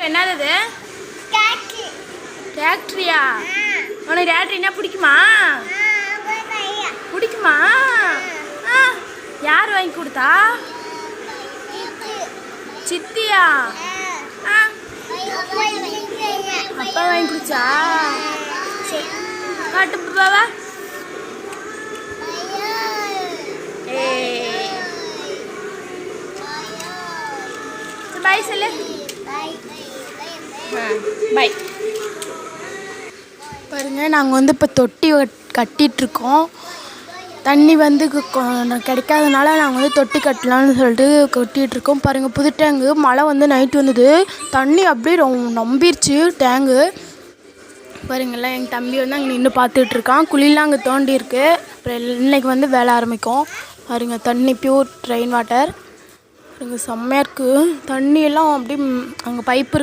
என்னது டிராக்டரியா? உனக்கு டிராக்டரினா பிடிக்குமா? பிடிக்குமா? யார் வாங்கி கொடுத்தா? சித்தியா? அப்பா வாங்கி கொடுத்தா? சரி காட்டு பாவா. பாய் சொல்லு. பை. பாருங்க, நாங்கள் வந்து இப்போ தொட்டி கட்டிகிட்ருக்கோம். தண்ணி வந்து கிடைக்காதனால நாங்கள் வந்து தொட்டி கட்டலான்னு சொல்லிட்டு கட்டிகிட்ருக்கோம். பாருங்கள், புது டேங்கு. மழை வந்து நைட்டு வந்தது, தண்ணி அப்படியே நம்பிருச்சு டேங்கு. பாருங்கள்லாம், எங்கள் தம்பி வந்து அங்கே நின்று பார்த்துட்ருக்கான். குழிலாம் அங்கே தோண்டியிருக்கு. அப்புறம் இன்னைக்கு வந்து வேலை ஆரம்பிக்கும். பாருங்கள், தண்ணி பியூர் ரெயின் வாட்டர். பாருங்கள், செம்மையாக இருக்குது. தண்ணியெல்லாம் அப்படியே அங்கே பைப்பு